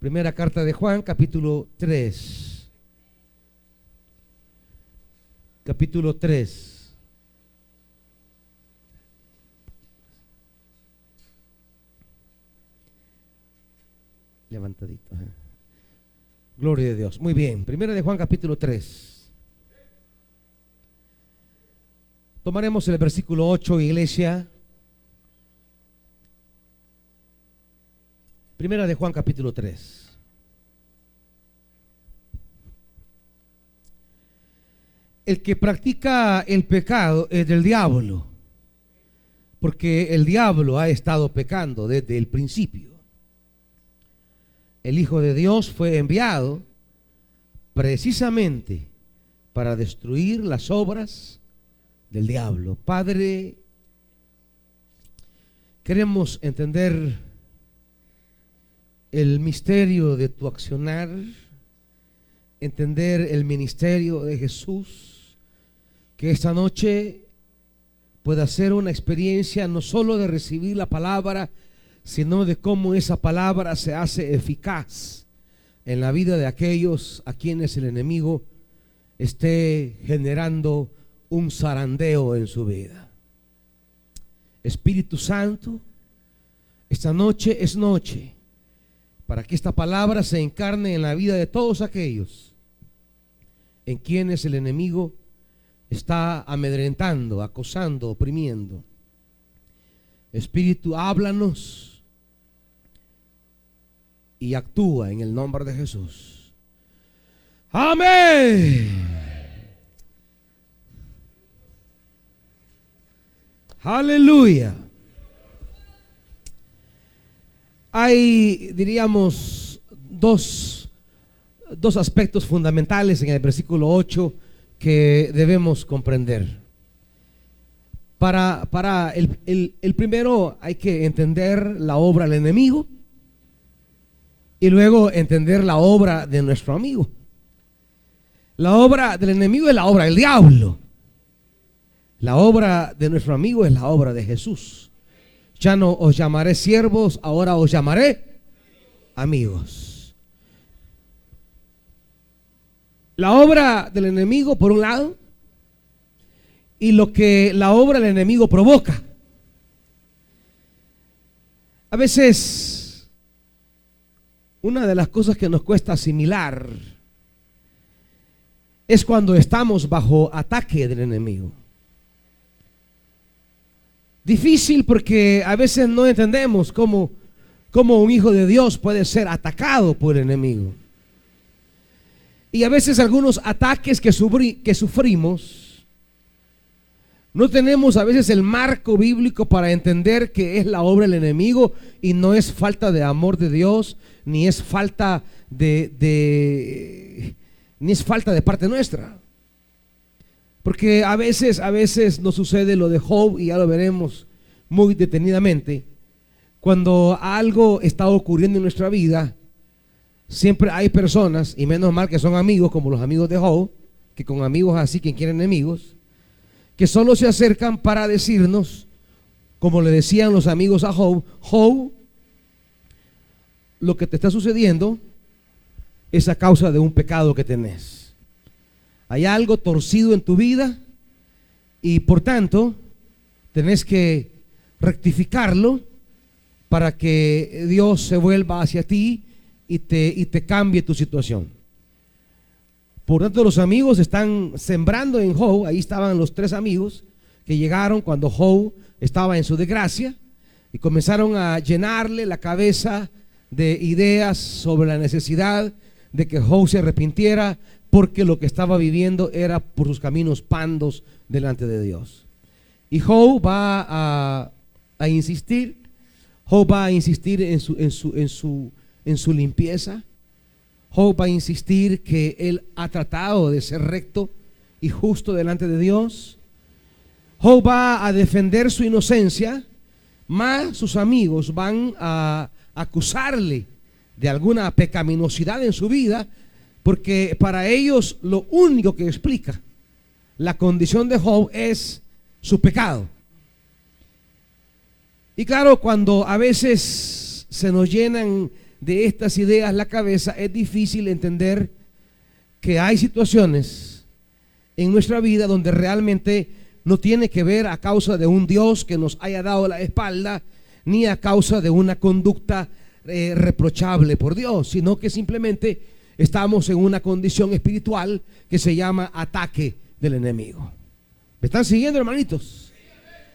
Primera carta de Juan, capítulo 3. Capítulo 3. Levantadito. Gloria a Dios. Muy bien. Primera de Juan, capítulo 3. Tomaremos el versículo 8, iglesia. Primera de Juan, capítulo 3. El que practica el pecado es del diablo, porque el diablo ha estado pecando desde el principio. El Hijo de Dios fue enviado precisamente para destruir las obras del diablo. Padre, queremos entender el misterio de tu accionar, entender el ministerio de Jesús, que esta noche pueda ser una experiencia no solo de recibir la palabra, sino de cómo esa palabra se hace eficaz en la vida de aquellos a quienes el enemigo esté generando un zarandeo en su vida. Espíritu Santo, esta noche es noche para que esta palabra se encarne en la vida de todos aquellos en quienes el enemigo está amedrentando, acosando, oprimiendo. Espíritu, háblanos y actúa en el nombre de Jesús. Amén. Aleluya. Hay, diríamos, dos aspectos fundamentales en el versículo 8 que debemos comprender. Para el primero hay que entender la obra del enemigo y luego entender la obra de nuestro amigo. La obra del enemigo es la obra del diablo. La obra de nuestro amigo es la obra de Jesús. Ya no os llamaré siervos, ahora os llamaré amigos. La obra del enemigo por un lado y lo que la obra del enemigo provoca. A veces una de las cosas que nos cuesta asimilar es cuando estamos bajo ataque del enemigo. Difícil porque a veces no entendemos cómo un hijo de Dios puede ser atacado por el enemigo. Y a veces algunos ataques que sufrimos, no tenemos a veces el marco bíblico para entender que es la obra del enemigo y no es falta de amor de Dios, ni es falta ni es falta de parte nuestra. Porque a veces nos sucede lo de Job, y ya lo veremos muy detenidamente. Cuando algo está ocurriendo en nuestra vida, siempre hay personas, y menos mal que son amigos como los amigos de Job, que con amigos así quien quiere enemigos, que solo se acercan para decirnos, como le decían los amigos a Job: Job, lo que te está sucediendo es a causa de un pecado que tenés. Hay algo torcido en tu vida y por tanto tenés que rectificarlo para que Dios se vuelva hacia ti y te cambie tu situación. Por tanto, los amigos están sembrando en Job. Ahí estaban los tres amigos que llegaron cuando Job estaba en su desgracia y comenzaron a llenarle la cabeza de ideas sobre la necesidad de que Job se arrepintiera, porque lo que estaba viviendo era por sus caminos pandos delante de Dios. Y Job va a insistir. Job va a insistir en su limpieza. Job va a insistir que él ha tratado de ser recto y justo delante de Dios. Job va a defender su inocencia, mas sus amigos van a acusarle de alguna pecaminosidad en su vida, porque para ellos lo único que explica la condición de Job es su pecado. Y claro, cuando a veces se nos llenan de estas ideas la cabeza, es difícil entender que hay situaciones en nuestra vida donde realmente no tiene que ver a causa de un Dios que nos haya dado la espalda, ni a causa de una conducta reprochable por Dios, sino que simplemente estamos en una condición espiritual que se llama ataque del enemigo. ¿Me están siguiendo, hermanitos?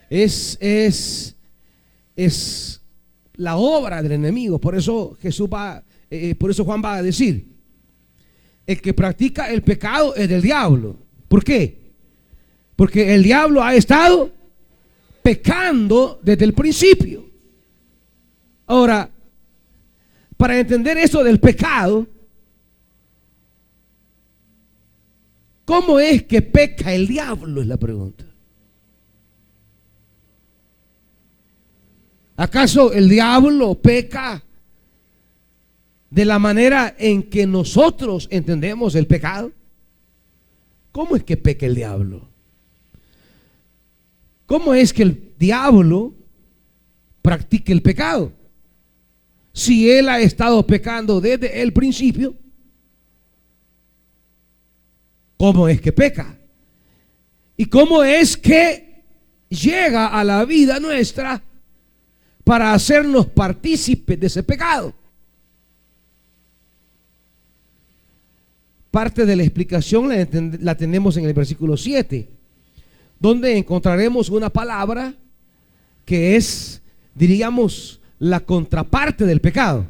Es la obra del enemigo. Por eso por eso Juan va a decir: el que practica el pecado es del diablo. ¿Por qué? Porque el diablo ha estado pecando desde el principio. Ahora, para entender eso del pecado, ¿cómo es que peca el diablo? Es la pregunta. ¿Acaso el diablo peca de la manera en que nosotros entendemos el pecado? ¿Cómo es que peca el diablo? ¿Cómo es que el diablo practica el pecado? Si él ha estado pecando desde el principio, ¿cómo es que peca? ¿Y cómo es que llega a la vida nuestra para hacernos partícipes de ese pecado? Parte de la explicación la tenemos en el versículo 7, donde encontraremos una palabra que es, diríamos, la contraparte del pecado.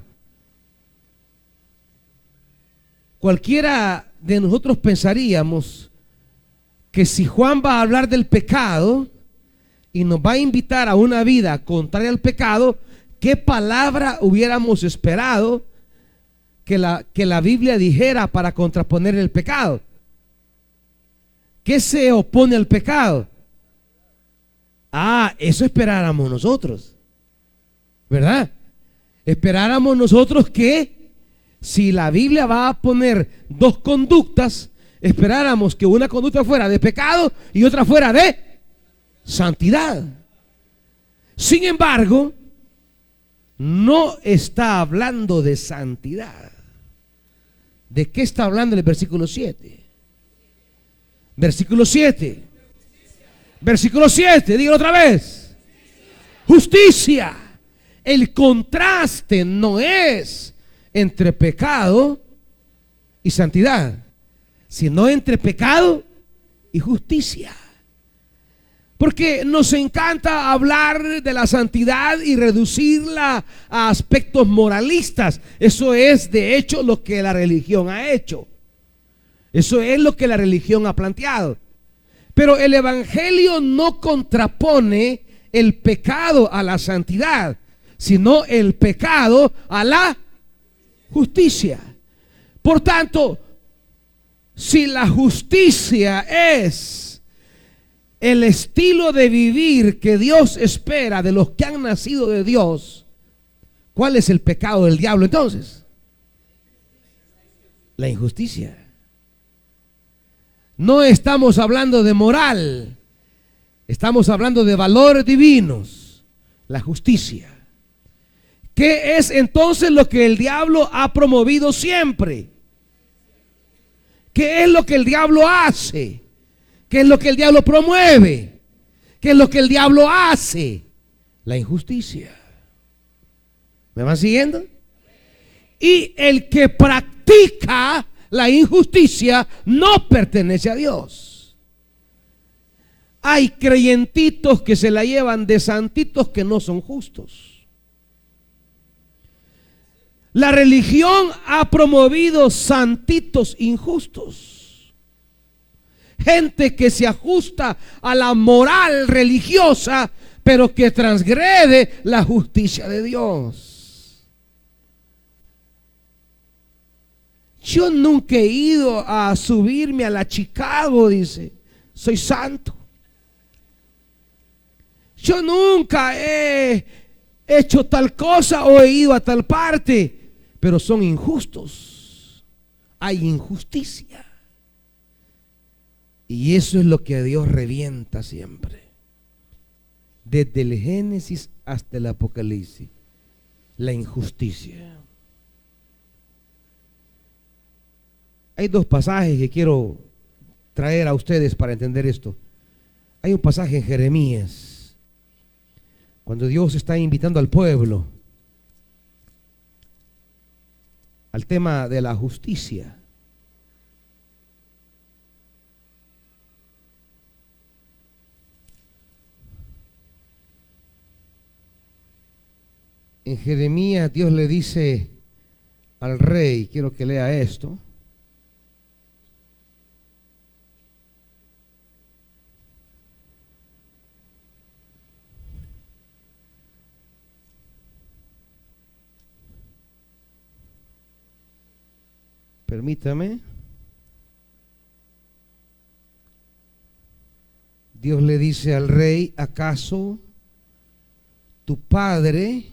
Cualquiera de nosotros pensaríamos que si Juan va a hablar del pecado y nos va a invitar a una vida contraria al pecado, ¿qué palabra hubiéramos esperado que la Biblia dijera para contraponer el pecado? ¿Qué se opone al pecado? Eso esperáramos nosotros, ¿verdad? Esperáramos nosotros que si la Biblia va a poner dos conductas, esperáramos que una conducta fuera de pecado y otra fuera de santidad. Sin embargo, no está hablando de santidad. ¿De qué está hablando en el versículo 7? Versículo 7. Versículo 7, dígalo otra vez. Justicia. El contraste no es entre pecado y santidad, sino entre pecado y justicia. Porque nos encanta hablar de la santidad y reducirla a aspectos moralistas. Eso es, de hecho, lo que la religión ha hecho. Eso es lo que la religión ha planteado. Pero el evangelio no contrapone el pecado a la santidad, sino el pecado a la justicia. Por tanto, si la justicia es el estilo de vivir que Dios espera de los que han nacido de Dios, ¿cuál es el pecado del diablo entonces? La injusticia. No estamos hablando de moral, estamos hablando de valores divinos, la justicia. ¿Qué es entonces lo que el diablo ha promovido siempre? ¿Qué es lo que el diablo hace? ¿Qué es lo que el diablo promueve? ¿Qué es lo que el diablo hace? La injusticia. ¿Me van siguiendo? Y el que practica la injusticia no pertenece a Dios. Hay creyentitos que se la llevan de santitos que no son justos. La religión ha promovido santitos injustos. Gente que se ajusta a la moral religiosa, pero que transgrede la justicia de Dios. Yo nunca he ido a subirme a la Chicago, dice, soy santo. Yo nunca he hecho tal cosa o he ido a tal parte, pero son injustos. Hay injusticia. Y eso es lo que a Dios revienta siempre. Desde el Génesis hasta el Apocalipsis. La injusticia. Hay dos pasajes que quiero traer a ustedes para entender esto. Hay un pasaje en Jeremías, cuando Dios está invitando al pueblo al tema de la justicia. En Jeremías Dios le dice al rey, quiero que lea esto. Permítame. Dios le dice al rey, ¿acaso tu padre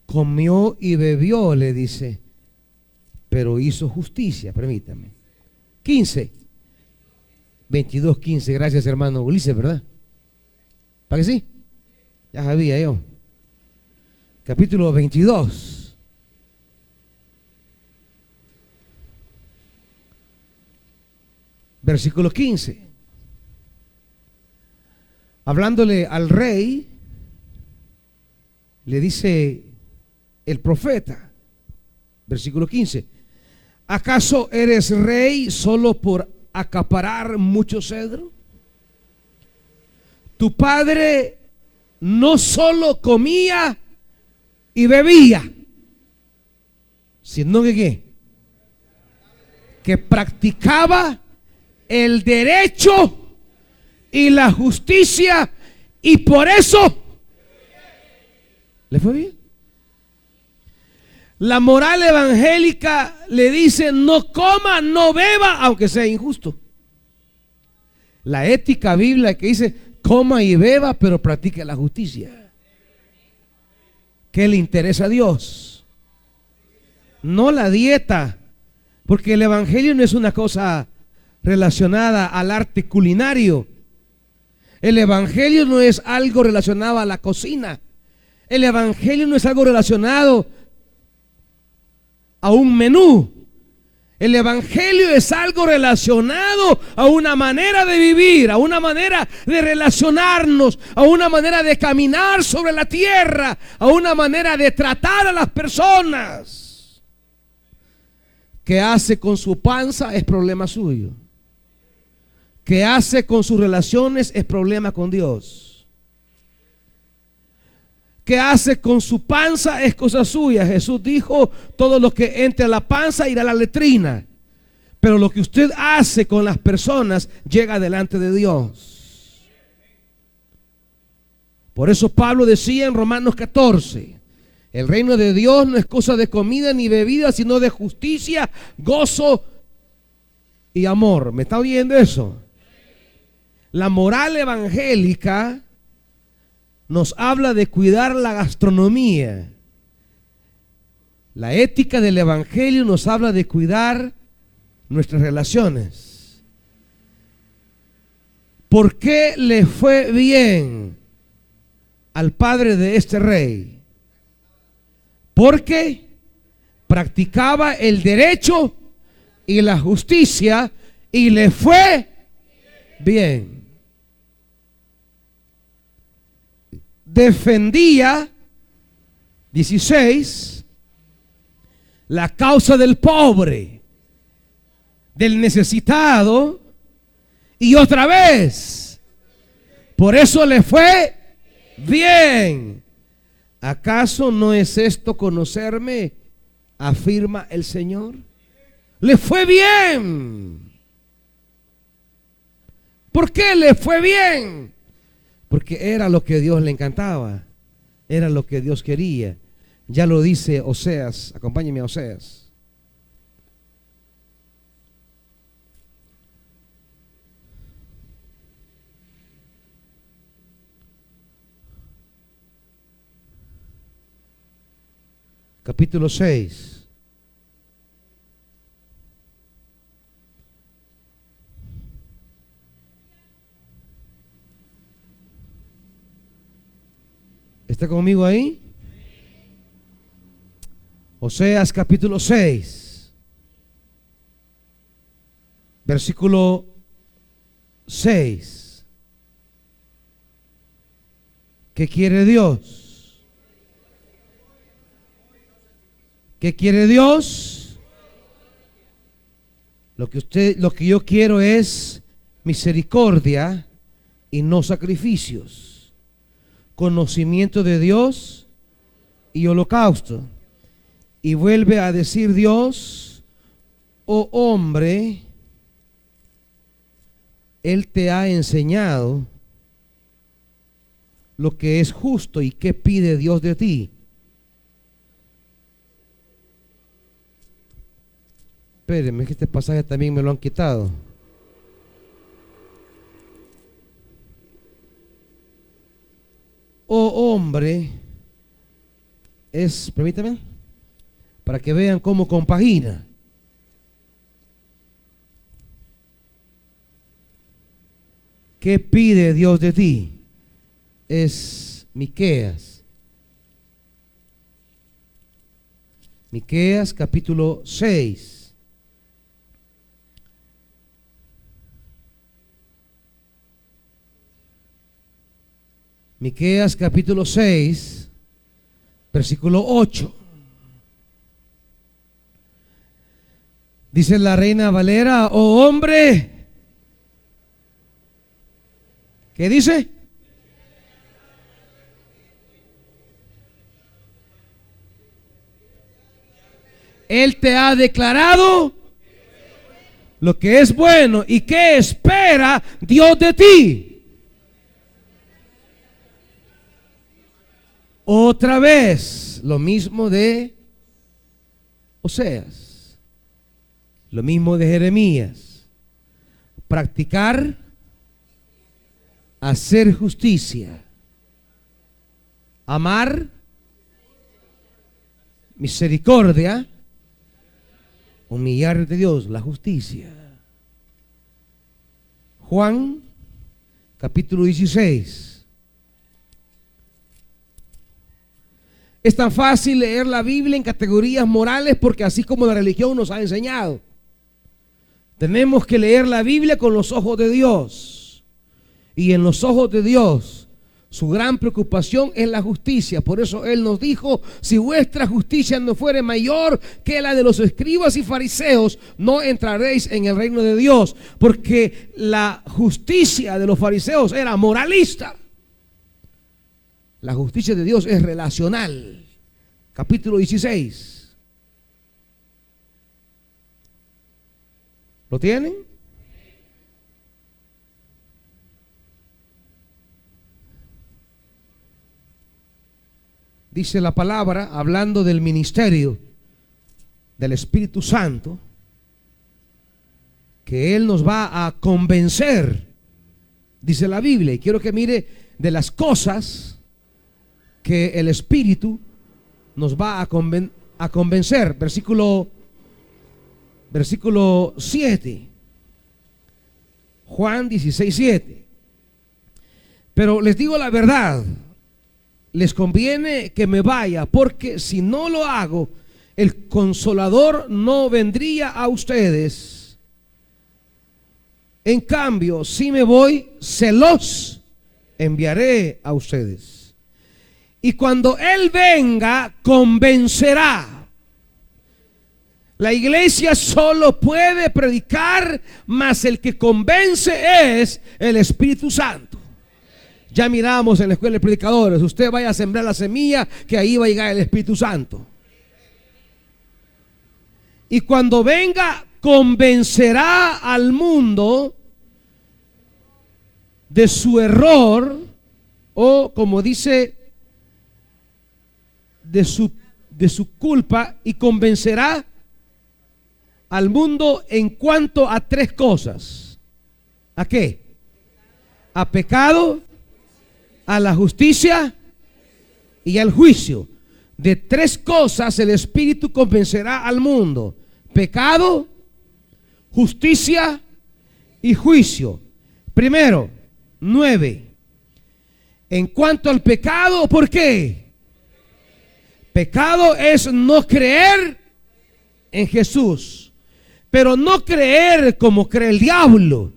comió y bebió? Le dice, pero hizo justicia. Permítame. 15. 22, 15. Gracias, hermano Ulises, ¿verdad? ¿Para que sí? Ya sabía yo. Capítulo 22. Versículo 15. Hablándole al rey, le dice el profeta, versículo 15, ¿acaso eres rey solo por acaparar mucho cedro? Tu padre no solo comía y bebía, sino que ¿qué? Que practicaba el derecho y la justicia, y por eso le fue bien. La moral evangélica le dice: no coma, no beba, aunque sea injusto. La ética bíblica que dice: coma y beba, pero practique la justicia. ¿Qué le interesa a Dios? No la dieta, porque el evangelio no es una cosa relacionada al arte culinario. El evangelio no es algo relacionado a la cocina. El evangelio no es algo relacionado a un menú. El evangelio es algo relacionado a una manera de vivir, a una manera de relacionarnos, a una manera de caminar sobre la tierra, a una manera de tratar a las personas. ¿Qué hace con su panza? Es problema suyo. ¿Qué hace con sus relaciones? Es problema con Dios. ¿Qué hace con su panza? Es cosa suya. Jesús dijo: todo lo que entre a la panza irá a la letrina. Pero lo que usted hace con las personas llega delante de Dios. Por eso Pablo decía en Romanos 14: el reino de Dios no es cosa de comida ni bebida, sino de justicia, gozo y amor. ¿Me está oyendo eso? La moral evangélica nos habla de cuidar la gastronomía. La ética del evangelio nos habla de cuidar nuestras relaciones. ¿Por qué le fue bien al padre de este rey? Porque practicaba el derecho y la justicia y le fue bien. Defendía, 16, la causa del pobre, del necesitado, y otra vez, por eso le fue bien. ¿Acaso no es esto conocerme? Afirma el Señor. Le fue bien. ¿Por qué le fue bien? Porque era lo que Dios le encantaba, era lo que Dios quería. Ya lo dice Oseas. Acompáñenme a Oseas. Capítulo 6. ¿Está conmigo ahí? Oseas capítulo 6, versículo 6. ¿Qué quiere Dios? ¿Qué quiere Dios? Lo que yo quiero es misericordia y no sacrificios, conocimiento de Dios y holocausto. Y vuelve a decir Dios: oh hombre, Él te ha enseñado lo que es justo y qué pide Dios de ti. Espérenme, que este pasaje también me lo han quitado. Oh hombre, permítame, para que vean cómo compagina. ¿Qué pide Dios de ti? Es Miqueas. Miqueas capítulo 6. Miqueas capítulo 6, versículo 8. Dice la Reina Valera: oh hombre, ¿qué dice? Él te ha declarado lo que es bueno. ¿Y qué espera Dios de ti? Otra vez, lo mismo de Oseas, lo mismo de Jeremías: practicar, hacer justicia, amar, misericordia, humillar de Dios, la justicia. Juan capítulo 16. Es tan fácil leer la Biblia en categorías morales porque así como la religión nos ha enseñado. Tenemos que leer la Biblia con los ojos de Dios. Y en los ojos de Dios, su gran preocupación es la justicia. Por eso Él nos dijo: si vuestra justicia no fuere mayor que la de los escribas y fariseos, no entraréis en el reino de Dios. Porque la justicia de los fariseos era moralista. La justicia de Dios es relacional. Capítulo 16. ¿Lo tienen? Dice la palabra, hablando del ministerio del Espíritu Santo, que Él nos va a convencer, dice la Biblia. Y quiero que mire de las cosas que el Espíritu nos va a convencer. Versículo 7. Juan 16, 7. Pero les digo la verdad, les conviene que me vaya, porque si no lo hago, el Consolador no vendría a ustedes. En cambio, si me voy, se los enviaré a ustedes. Y cuando Él venga, convencerá. La iglesia solo puede predicar, mas el que convence es el Espíritu Santo. Ya miramos en la escuela de predicadores: usted vaya a sembrar la semilla, que ahí va a llegar el Espíritu Santo. Y cuando venga, convencerá al mundo de su error, o como dice, de su culpa, y convencerá al mundo en cuanto a tres cosas. ¿A qué? A pecado, a la justicia y al juicio. De tres cosas el Espíritu convencerá al mundo: pecado, justicia y juicio. Primero, 9. En cuanto al pecado, ¿por qué? Pecado es no creer en Jesús, pero no creer como cree el diablo,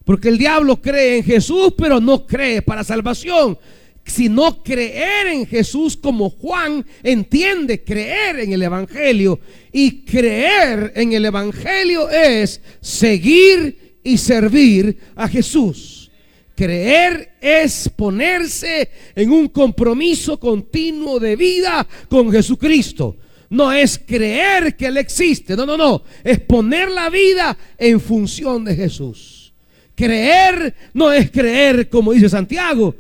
porque el diablo cree en Jesús, pero no cree para salvación, sino creer en Jesús como Juan entiende creer en el Evangelio. Y creer en el Evangelio es seguir y servir a Jesús. Creer es ponerse en un compromiso continuo de vida con Jesucristo. No es creer que Él existe, no, es poner la vida en función de Jesús. Creer no es creer, como dice Santiago,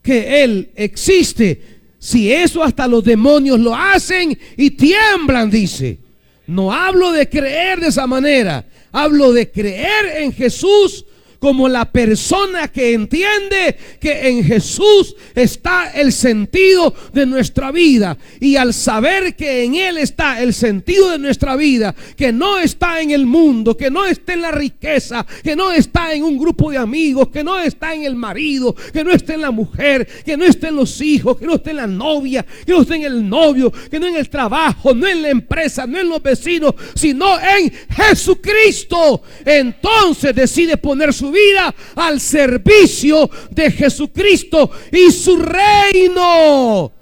que Él existe. Si eso hasta los demonios lo hacen y tiemblan, dice. No hablo de creer de esa manera, hablo de creer en Jesús como la persona que entiende que en Jesús está el sentido de nuestra vida. Y al saber que en Él está el sentido de nuestra vida, que no está en el mundo, que no está en la riqueza, que no está en un grupo de amigos, que no está en el marido, que no está en la mujer, que no está en los hijos, que no está en la novia, que no está en el novio, que no en el trabajo, no en la empresa, no en los vecinos, sino en Jesucristo, entonces decide poner su vida al servicio de Jesucristo y su reino.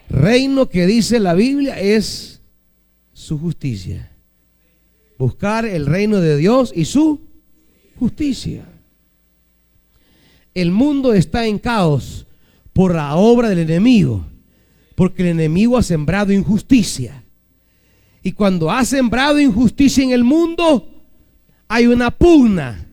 Reino que dice la Biblia es su justicia. Buscar el reino de Dios y su justicia. El mundo está en caos por la obra del enemigo, porque el enemigo ha sembrado injusticia. Y cuando ha sembrado injusticia en el mundo, hay una pugna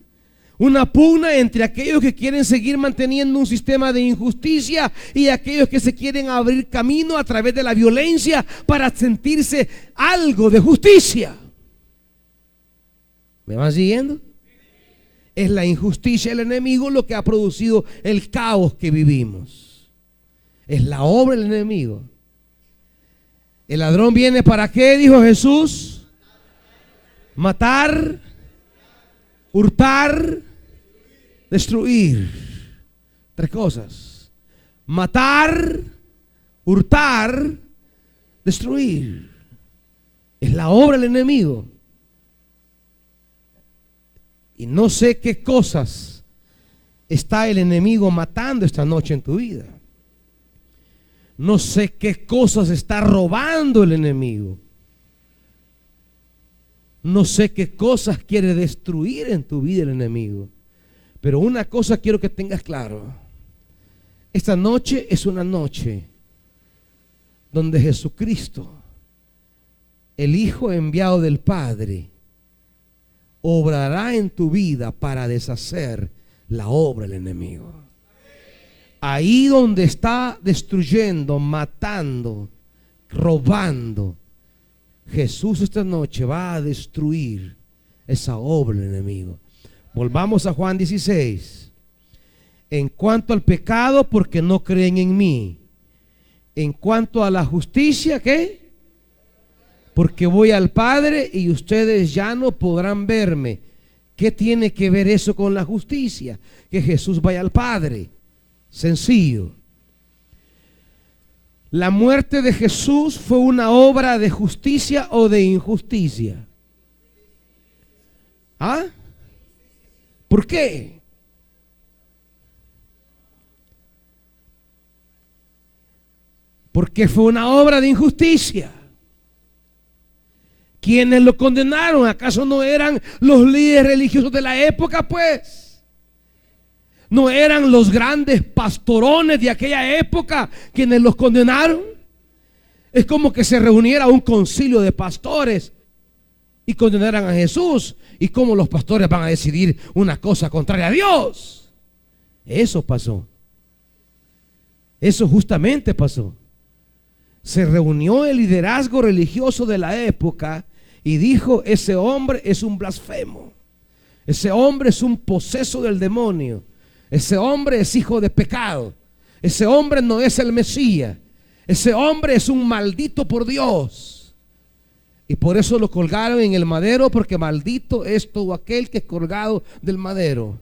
entre aquellos que quieren seguir manteniendo un sistema de injusticia y aquellos que se quieren abrir camino a través de la violencia para sentirse algo de justicia. ¿Me van siguiendo? Es la injusticia del enemigo lo que ha producido el caos que vivimos. Es la obra del enemigo. El ladrón viene ¿para qué? Dijo Jesús. Matar, hurtar, destruir. Tres cosas: matar, hurtar, destruir. Es la obra del enemigo. Y no sé qué cosas está el enemigo matando esta noche en tu vida. No sé qué cosas está robando el enemigo. No sé qué cosas quiere destruir en tu vida el enemigo. Pero una cosa quiero que tengas claro: esta noche es una noche donde Jesucristo, el Hijo enviado del Padre, obrará en tu vida para deshacer la obra del enemigo. Ahí donde está destruyendo, matando, robando, Jesús esta noche va a destruir esa obra del enemigo. Volvamos a Juan 16. En cuanto al pecado, porque no creen en mí. En cuanto a la justicia, ¿qué? Porque voy al Padre y ustedes ya no podrán verme. ¿Qué tiene que ver eso con la justicia? Que Jesús vaya al Padre. Sencillo. ¿La muerte de Jesús fue una obra de justicia o de injusticia? ¿Ah? ¿Por qué? Porque fue una obra de injusticia. ¿Quiénes lo condenaron? ¿Acaso no eran los líderes religiosos de la época, pues? ¿No eran los grandes pastorones de aquella época quienes los condenaron? Es como que se reuniera un concilio de pastores y condenaran a Jesús. ¿Y cómo los pastores van a decidir una cosa contraria a Dios? Eso pasó. Eso justamente pasó. Se reunió el liderazgo religioso de la época y dijo: ese hombre es un blasfemo. Ese hombre es un poseso del demonio. Ese hombre es hijo de pecado. Ese hombre no es el Mesías. Ese hombre es un maldito por Dios. Y por eso lo colgaron en el madero, porque maldito es todo aquel que es colgado del madero.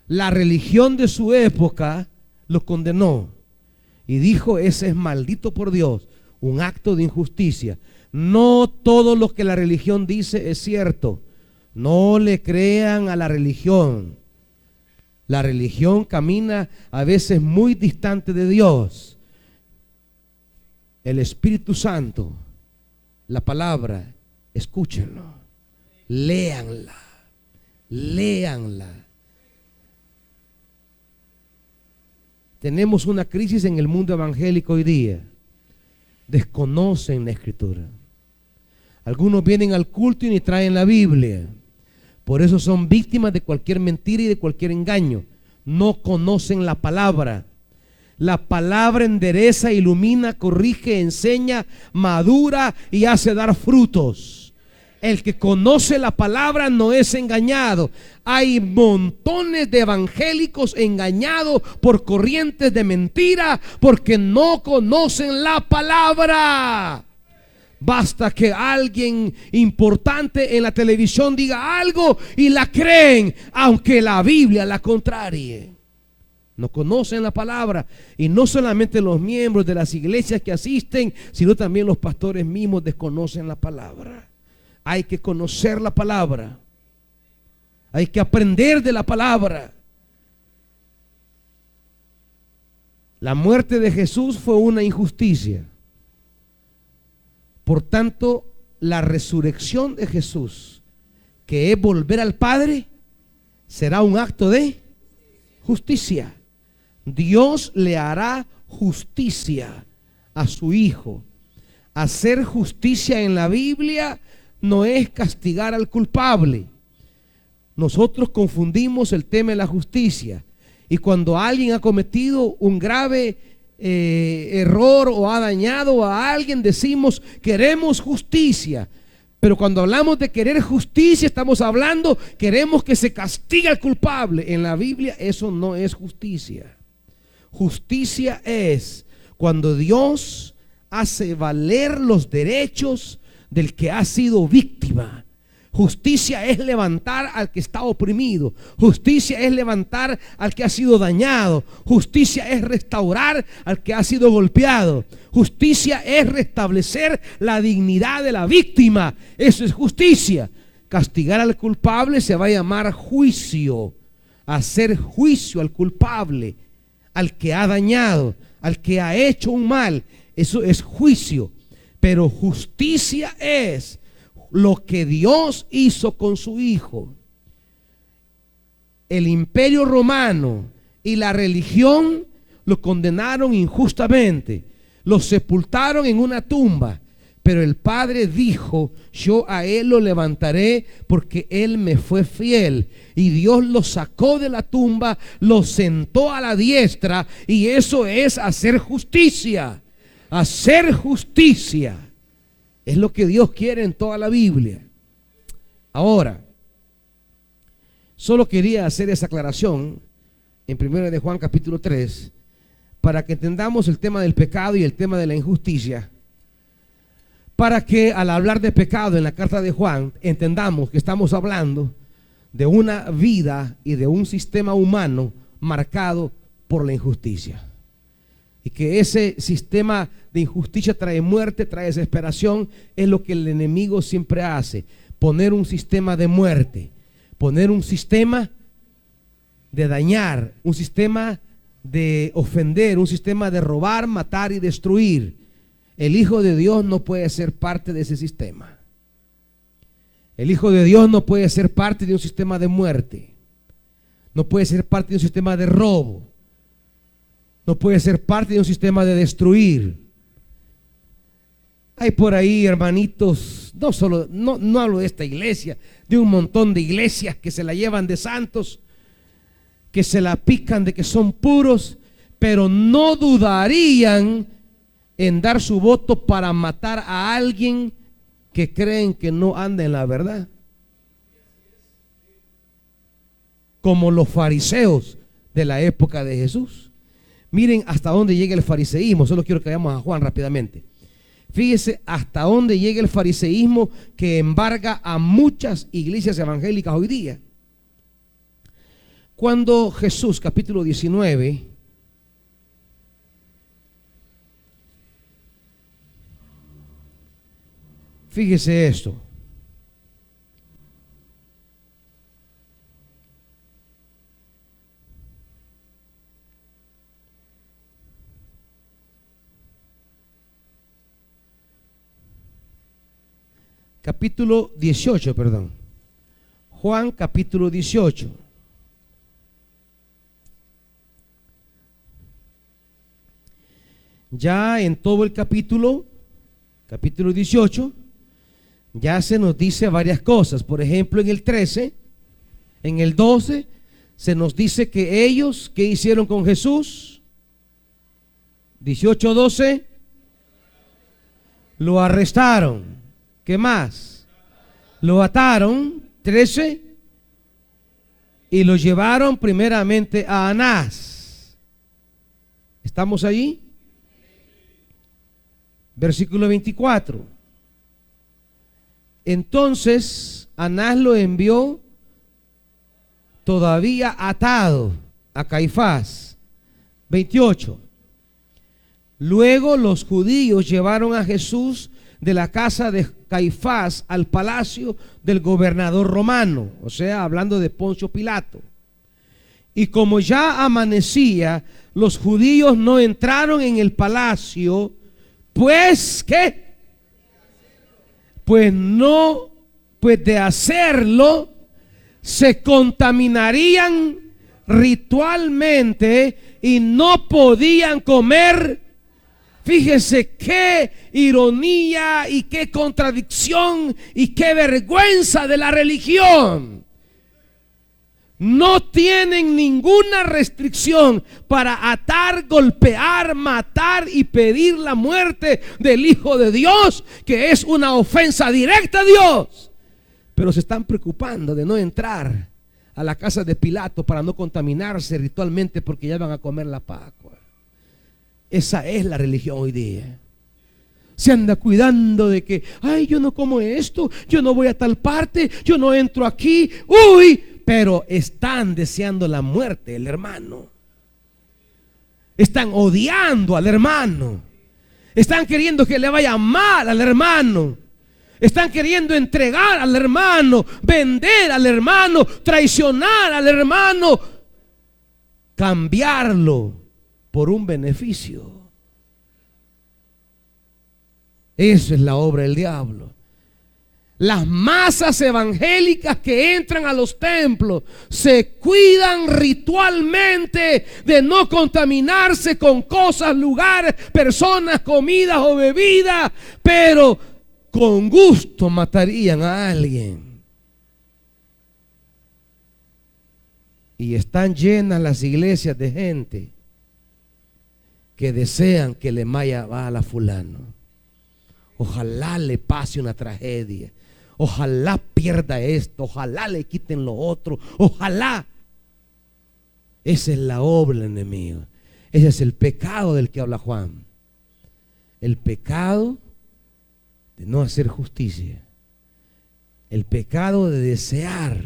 La religión de su época lo condenó y dijo: ese es maldito por Dios. un acto de injusticia. No todo lo que la religión dice es cierto. No le crean a la religión. La religión camina a veces muy distante de Dios. El Espíritu Santo, la palabra, escúchenlo, léanla, léanla. Tenemos una crisis en el mundo evangélico hoy día. Desconocen la Escritura. Algunos vienen al culto y ni traen la Biblia. Por eso son víctimas de cualquier mentira y de cualquier engaño. No conocen la palabra. La palabra endereza, ilumina, corrige, enseña, madura y hace dar frutos. El que conoce la palabra no es engañado. Hay montones de evangélicos engañados por corrientes de mentira porque no conocen la palabra. Basta que alguien importante en la televisión diga algo y la creen, aunque la Biblia la contrarie. No conocen la palabra. Y no solamente los miembros de las iglesias que asisten, sino también los pastores mismos desconocen la palabra. Hay que conocer la palabra. Hay que aprender de la palabra. La muerte de Jesús fue una injusticia. Por tanto, la resurrección de Jesús, que es volver al Padre, será un acto de justicia. Dios le hará justicia a su Hijo. Hacer justicia en la Biblia no es castigar al culpable. Nosotros confundimos el tema de la justicia. Y cuando alguien ha cometido un grave error o ha dañado a alguien, decimos queremos justicia. Pero cuando hablamos de querer justicia, estamos hablando, queremos que se castigue al culpable. En la Biblia eso no es justicia. Justicia es cuando Dios hace valer los derechos del que ha sido víctima. Justicia es levantar al que está oprimido. Justicia es levantar al que ha sido dañado. Justicia es restaurar al que ha sido golpeado. Justicia es restablecer la dignidad de la víctima. Eso es justicia. Castigar al culpable se va a llamar juicio. Hacer juicio al culpable, al que ha dañado, al que ha hecho un mal. Eso es juicio. Pero justicia es lo que Dios hizo con su Hijo. El imperio romano y la religión lo condenaron injustamente, lo sepultaron en una tumba, pero el Padre dijo: yo a él lo levantaré porque él me fue fiel. Y Dios lo sacó de la tumba, lo sentó a la diestra, y eso es hacer justicia. Hacer justicia es lo que Dios quiere en toda la Biblia. Ahora, solo quería hacer esa aclaración en 1 de Juan capítulo 3 para que entendamos el tema del pecado y el tema de la injusticia, para que al hablar de pecado en la carta de Juan entendamos que estamos hablando de una vida y de un sistema humano marcado por la injusticia. Y que ese sistema de injusticia trae muerte, trae desesperación. Es lo que el enemigo siempre hace: poner un sistema de muerte, poner un sistema de dañar, un sistema de ofender, un sistema de robar, matar y destruir. El Hijo de Dios no puede ser parte de ese sistema. El Hijo de Dios no puede ser parte de un sistema de muerte. No puede ser parte de un sistema de robo. No puede ser parte de un sistema de destruir. Hay por ahí hermanitos, no hablo de esta iglesia, de un montón de iglesias que se la llevan de santos, que se la pican de que son puros, pero no dudarían en dar su voto para matar a alguien que creen que no anda en la verdad. Como los fariseos de la época de Jesús. Miren hasta dónde llega el fariseísmo. Solo quiero que vayamos a Juan rápidamente. Fíjese hasta dónde llega el fariseísmo que embarga a muchas iglesias evangélicas hoy día. Cuando Jesús, capítulo 19, Fíjese esto. Capítulo 18, perdón. Juan capítulo 18. Ya en todo el capítulo 18, ya se nos dice varias cosas. Por ejemplo, en el 13, en el 12, se nos dice que ellos, ¿qué hicieron con Jesús? 18, 12, lo arrestaron. ¿Qué más? Lo ataron. 13, y lo llevaron primeramente a Anás. ¿Estamos allí? Versículo 24. Entonces Anás lo envió todavía atado a Caifás. 28. Luego los judíos llevaron a Jesús de la casa de Caifás al palacio del gobernador romano, o sea, hablando de Poncio Pilato. Y como ya amanecía, los judíos no entraron en el palacio, pues ¿qué? Pues no, pues de hacerlo se contaminarían ritualmente y no podían comer. Fíjese qué ironía y qué contradicción y qué vergüenza de la religión. No tienen ninguna restricción para atar, golpear, matar y pedir la muerte del Hijo de Dios, que es una ofensa directa a Dios. Pero se están preocupando de no entrar a la casa de Pilato para no contaminarse ritualmente, porque ya van a comer la Pascua. Esa es la religión hoy día. Se anda cuidando de que, ay, yo no como esto, yo no voy a tal parte, yo no entro aquí. Uy, pero están deseando la muerte del hermano. Están odiando al hermano. Están queriendo que le vaya mal al hermano. Están queriendo entregar al hermano, vender al hermano, traicionar al hermano, cambiarlo por un beneficio. Eso es la obra del diablo. Las masas evangélicas que entran a los templos se cuidan ritualmente de no contaminarse con cosas, lugares, personas, comidas o bebidas, pero con gusto matarían a alguien. Y están llenas las iglesias de gente que desean que le vaya mal a fulano. Ojalá le pase una tragedia. Ojalá pierda esto. Ojalá le quiten lo otro. Ojalá. Esa es la obra del enemigo. Ese es el pecado del que habla Juan. El pecado de no hacer justicia. El pecado de desear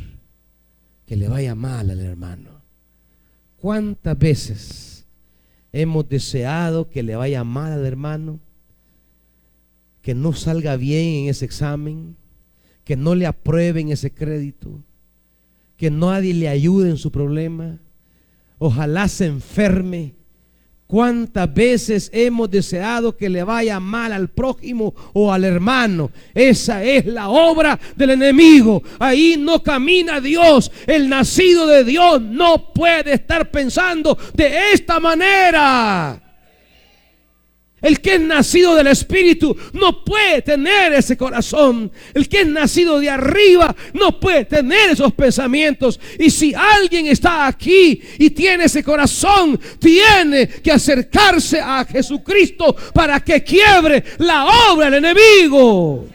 que le vaya mal al hermano. ¿Cuántas veces hemos deseado que le vaya mal al hermano, que no salga bien en ese examen, que no le aprueben ese crédito, que nadie le ayude en su problema, ojalá se enferme? ¿Cuántas veces hemos deseado que le vaya mal al prójimo o al hermano? Esa es la obra del enemigo. Ahí no camina Dios. El nacido de Dios no puede estar pensando de esta manera. El que es nacido del Espíritu no puede tener ese corazón. El que es nacido de arriba no puede tener esos pensamientos. Y si alguien está aquí y tiene ese corazón, tiene que acercarse a Jesucristo para que quiebre la obra del enemigo.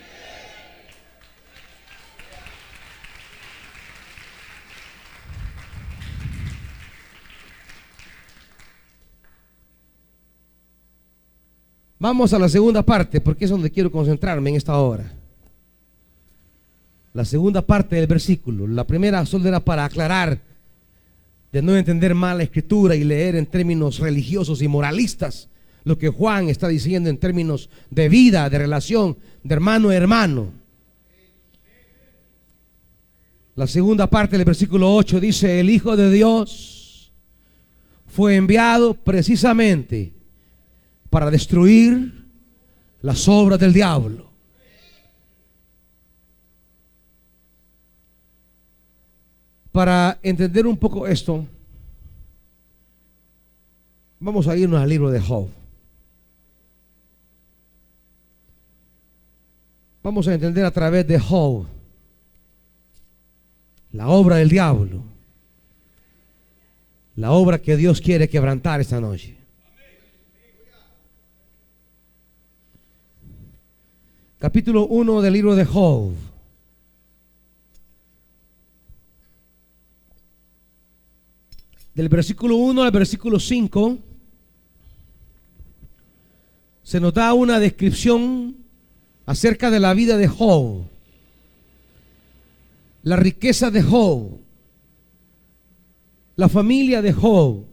Vamos a la segunda parte, porque es donde quiero concentrarme en esta hora. La segunda parte del versículo. La primera solo era para aclarar, de no entender mal la escritura y leer en términos religiosos y moralistas. lo que Juan está diciendo en términos de vida, de relación, de hermano a hermano. La segunda parte del versículo 8 dice: el Hijo de Dios fue enviado precisamente para destruir las obras del diablo. Para entender un poco esto, vamos a irnos al libro de Job. Vamos a entender a través de Job la obra del diablo, la obra que Dios quiere quebrantar esta noche. Capítulo 1 del libro de Job. Del versículo 1 al versículo 5 se nos da una descripción acerca de la vida de Job, la riqueza de Job, la familia de Job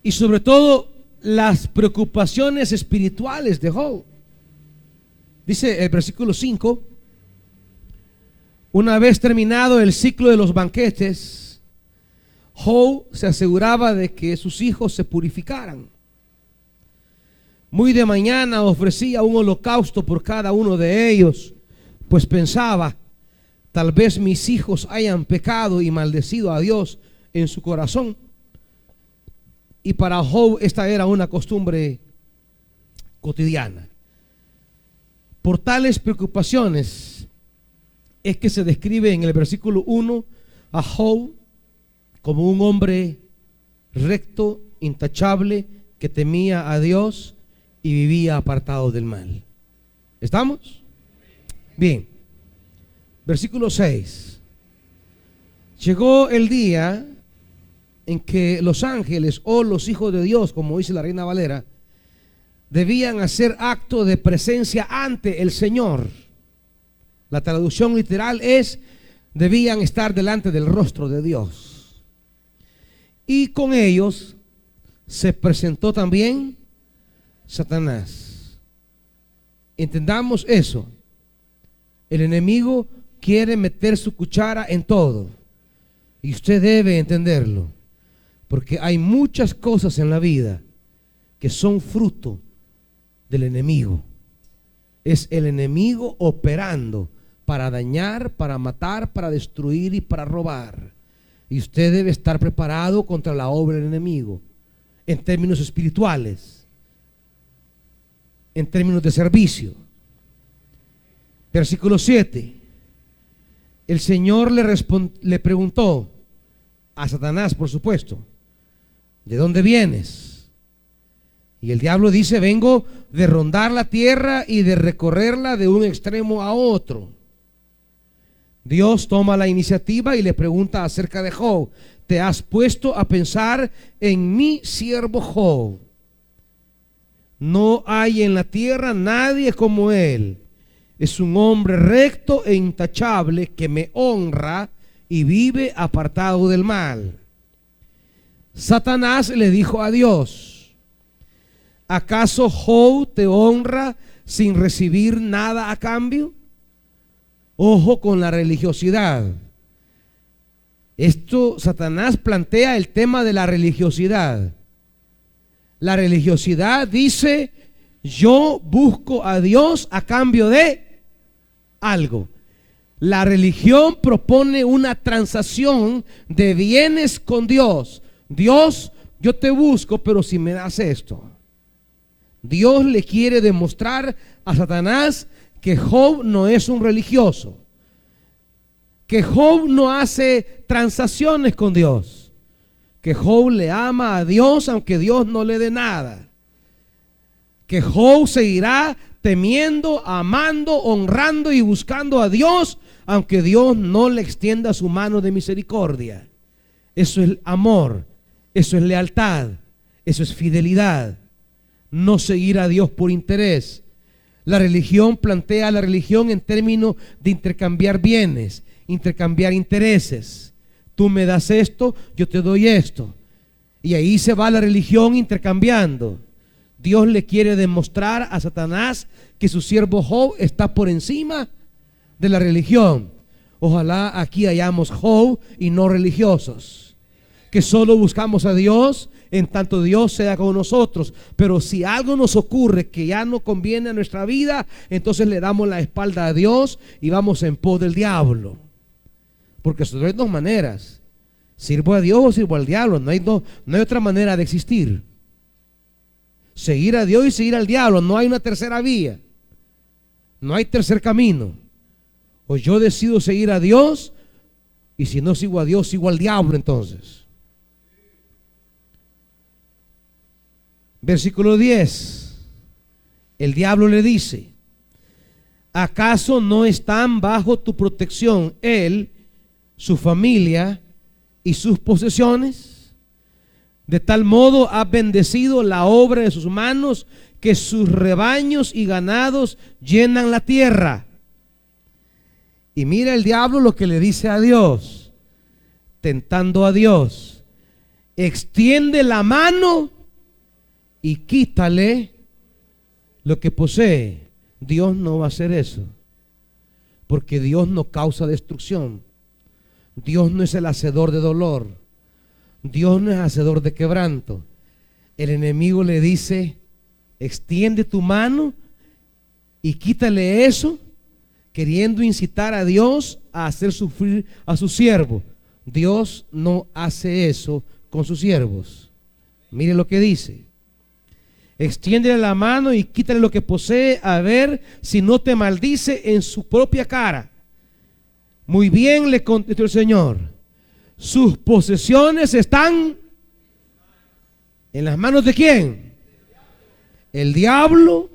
y sobre todo las preocupaciones espirituales de Job. Dice el versículo 5: una vez terminado el ciclo de los banquetes, Job se aseguraba de que sus hijos se purificaran. Muy de mañana ofrecía un holocausto por cada uno de ellos, pues pensaba: tal vez mis hijos hayan pecado y maldecido a Dios en su corazón. Y para Job esta era una costumbre cotidiana. Por tales preocupaciones es que se describe en el versículo 1 a Job como un hombre recto, intachable, que temía a Dios y vivía apartado del mal. ¿Estamos? Bien. Versículo 6. Llegó el día en que los ángeles o los hijos de Dios, como dice la Reina Valera, debían hacer acto de presencia ante el Señor. La traducción literal es: debían estar delante del rostro de Dios. Y con ellos se presentó también Satanás. Entendamos eso. El enemigo quiere meter su cuchara en todo, y usted debe entenderlo, porque hay muchas cosas en la vida que son fruto del enemigo. Es el enemigo operando para dañar, para matar, para destruir y para robar. Y usted debe estar preparado contra la obra del enemigo, en términos espirituales, en términos de servicio. Versículo 7. El Señor le preguntó a Satanás, por supuesto: ¿de dónde vienes? Y el diablo dice: vengo de rondar la tierra y de recorrerla de un extremo a otro. Dios toma la iniciativa y le pregunta acerca de Job: ¿te has puesto a pensar en mi siervo Job? No hay en la tierra nadie como él. Es un hombre recto e intachable que me honra y vive apartado del mal. Satanás le dijo a Dios: ¿acaso Job te honra sin recibir nada a cambio? Ojo con la religiosidad. Satanás plantea el tema de la religiosidad. La religiosidad dice: yo busco a Dios a cambio de algo. La religión propone una transacción de bienes con Dios. Dios, yo te busco, pero si me das esto. Dios le quiere demostrar a Satanás que Job no es un religioso, que Job no hace transacciones con Dios, que Job le ama a Dios aunque Dios no le dé nada, que Job seguirá temiendo, amando, honrando y buscando a Dios aunque Dios no le extienda su mano de misericordia. Eso es amor, eso es lealtad, eso es fidelidad. No seguir a Dios por interés. La religión plantea la religión en términos de intercambiar bienes, intercambiar intereses. Tú me das esto, yo te doy esto. Y ahí se va la religión intercambiando. Dios le quiere demostrar a Satanás que su siervo Job está por encima de la religión. Ojalá aquí hayamos Job y no religiosos, que solo buscamos a Dios en tanto Dios sea con nosotros. Pero si algo nos ocurre que ya no conviene a nuestra vida, entonces le damos la espalda a Dios y vamos en pos del diablo. Porque son dos maneras: sirvo a Dios o sirvo al diablo. No hay otra manera de existir. Seguir a Dios y seguir al diablo. No hay una tercera vía. No hay tercer camino. O yo decido seguir a Dios, y si no sigo a Dios, sigo al diablo entonces. Versículo 10. El diablo le dice: ¿acaso no están bajo tu protección él, su familia y sus posesiones? De tal modo has bendecido la obra de sus manos, que sus rebaños y ganados llenan la tierra. Y mira el diablo lo que le dice a Dios, tentando a Dios: extiende la mano y quítale lo que posee. Dios no va a hacer eso, porque Dios no causa destrucción. Dios no es el hacedor de dolor. Dios no es hacedor de quebranto. El enemigo le dice: extiende tu mano y quítale eso, queriendo incitar a Dios a hacer sufrir a su siervo. Dios no hace eso con sus siervos. Mire lo que dice: extiéndele la mano y quítale lo que posee, a ver si no te maldice en su propia cara. Muy bien, le contestó el Señor, sus posesiones están en las manos de ¿quién? El diablo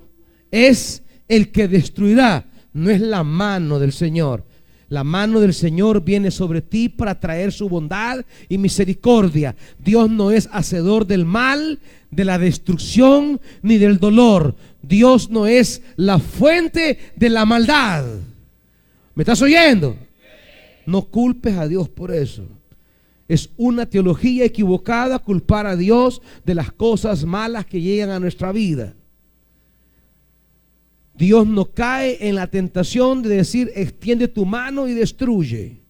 es el que destruirá, no es la mano del Señor. La mano del Señor viene sobre ti para traer su bondad y misericordia. Dios no es hacedor del mal, de la destrucción ni del dolor. Dios no es la fuente de la maldad. ¿Me estás oyendo? No culpes a Dios por eso. Es una teología equivocada culpar a Dios de las cosas malas que llegan a nuestra vida. Dios no cae en la tentación de decir: extiende tu mano y destruye.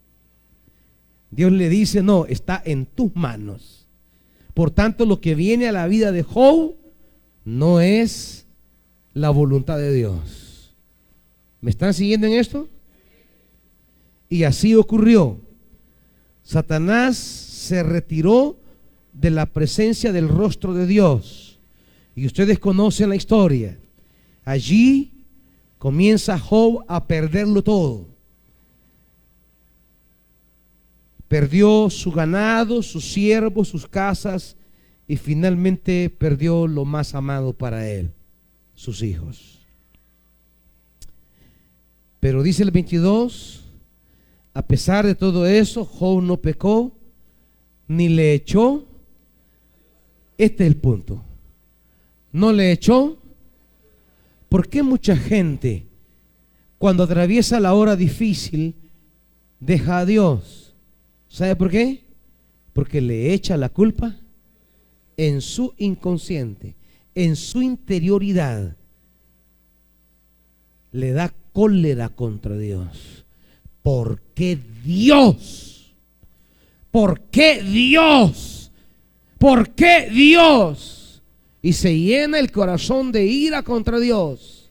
Dios le dice: no, está en tus manos. Por tanto, lo que viene a la vida de Job no es la voluntad de Dios. ¿Me están siguiendo en esto? Y así ocurrió. Satanás se retiró de la presencia del rostro de Dios. Y ustedes conocen la historia. Allí comienza Job a perderlo todo. Perdió su ganado, sus siervos, sus casas, y finalmente perdió lo más amado para él, sus hijos. Pero dice el 22, a pesar de todo eso, Job no pecó, ni le echó. Este es el punto. No le echó. ¿Por qué mucha gente, cuando atraviesa la hora difícil, deja a Dios? ¿Sabe por qué? Porque le echa la culpa en su inconsciente, en su interioridad. Le da cólera contra Dios. ¿Por qué Dios? ¿Por qué Dios? ¿Por qué Dios? Y se llena el corazón de ira contra Dios.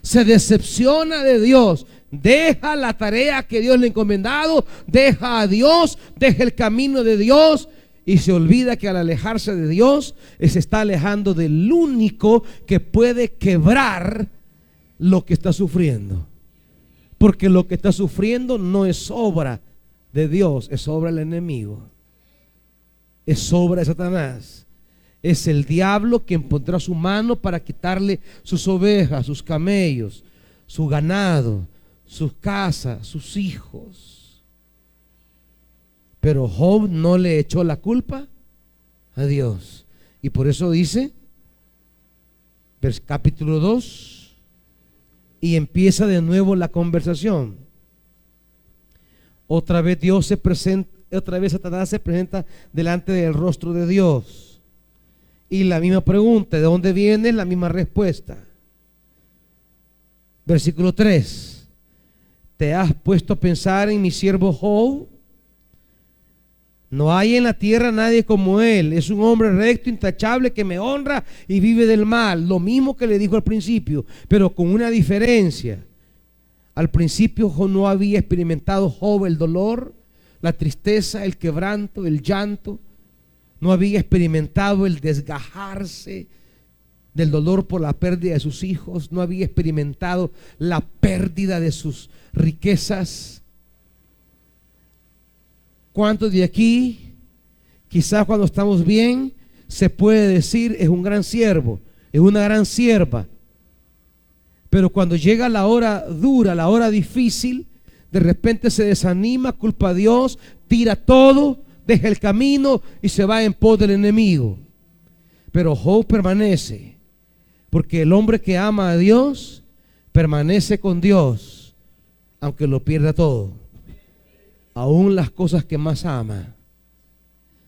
Se decepciona de Dios. Deja la tarea que Dios le ha encomendado. Deja a Dios. Deja el camino de Dios. Y se olvida que al alejarse de Dios, se está alejando del único que puede quebrar lo que está sufriendo. Porque lo que está sufriendo no es obra de Dios, es obra del enemigo. Es obra de Satanás. Es el diablo quien pondrá su mano para quitarle sus ovejas, sus camellos, su ganado, sus casas, sus hijos. Pero Job no le echó la culpa a Dios. Y por eso dice, capítulo 2, y empieza de nuevo la conversación. Otra vez Dios se presenta, otra vez Satanás se presenta delante del rostro de Dios. Y la misma pregunta, ¿de dónde viene? La misma respuesta. Versículo 3. ¿Te has puesto a pensar en mi siervo Job? No hay en la tierra nadie como él. Es un hombre recto, intachable, que me honra y vive del mal. Lo mismo que le dijo al principio, pero con una diferencia. Al principio no había experimentado Job el dolor, la tristeza, el quebranto, el llanto. No había experimentado el desgajarse del dolor por la pérdida de sus hijos. No había experimentado la pérdida de sus riquezas. ¿Cuántos de aquí, quizás cuando estamos bien, se puede decir es un gran siervo, es una gran sierva? Pero cuando llega la hora dura, la hora difícil, de repente se desanima, culpa a Dios, tira todo, deja el camino y se va en pos del enemigo. Pero Job permanece, porque el hombre que ama a Dios permanece con Dios, aunque lo pierda todo. Aún las cosas que más ama,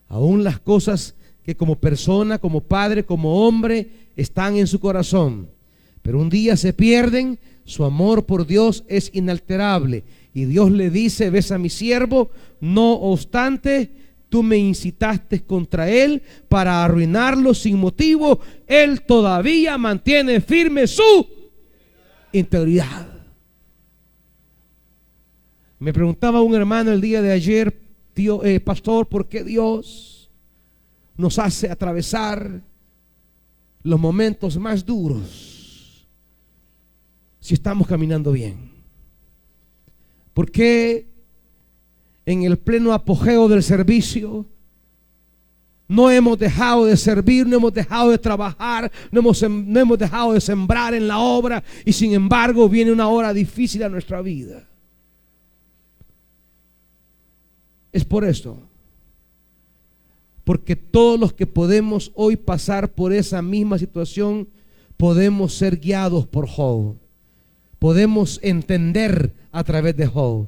aún las cosas que como persona, como padre, como hombre están en su corazón, pero un día se pierden. Su amor por Dios es inalterable y Dios le dice: ves a mi siervo, no obstante tú me incitaste contra él para arruinarlo sin motivo, él todavía mantiene firme su integridad. Me preguntaba un hermano el día de ayer: pastor, ¿por qué Dios nos hace atravesar los momentos más duros si estamos caminando bien? ¿Por qué en el pleno apogeo del servicio no hemos dejado de servir, no hemos dejado de trabajar, no hemos dejado de sembrar en la obra, y sin embargo viene una hora difícil a nuestra vida? Es por esto, porque todos los que podemos hoy pasar por esa misma situación, podemos ser guiados por Job, podemos entender a través de Job.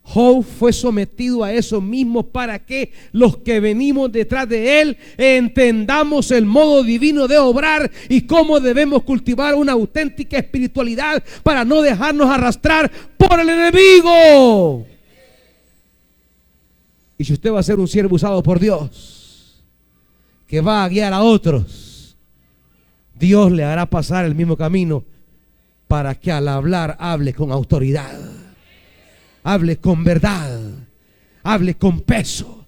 Job fue sometido a eso mismo para que los que venimos detrás de él entendamos el modo divino de obrar y cómo debemos cultivar una auténtica espiritualidad para no dejarnos arrastrar por el enemigo. Y si usted va a ser un siervo usado por Dios, que va a guiar a otros, Dios le hará pasar el mismo camino para que al hablar hable con autoridad, hable con verdad, hable con peso,